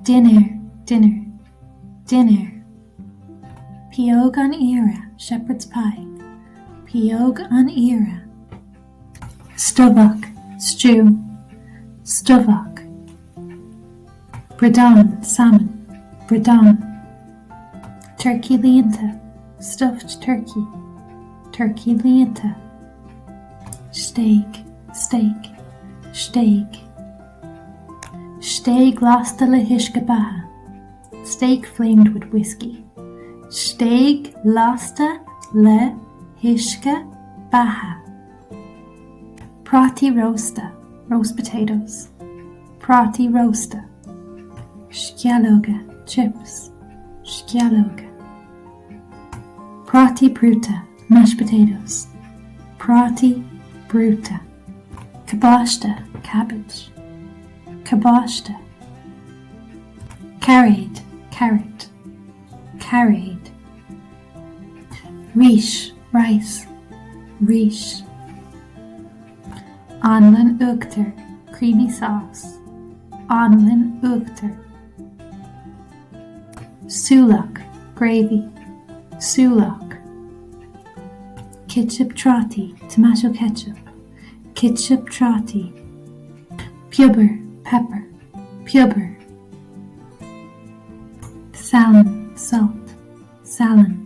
Dinnéar, dinner, dinner. Piog an ira, shepherd's pie. Piog an ira. Stovach, stew, stovach. Bredon, salmon, bredon. Turkey leanta, stuffed turkey, turkey leanta. Steak, steak, steak. Steak lasta le hishka baha. Steak flamed with whiskey. Steak lasta le hishka baha. Prati roasta, roast potatoes. Prati roasta. Shkialoga, chips. Shkialoga. Prati bruta, mashed potatoes. Prati bruta. Kabashta, cabbage. Kabashta. Carried, carrot. Carried. Rish, rice. Rish. Anlin uchter, creamy sauce. Anlin uchter. Sulak, gravy. Sulak. Ketchup trotty, tomato ketchup. Ketchup trotty. Pubber, pepper. Pubber. Salon, salt. Salon.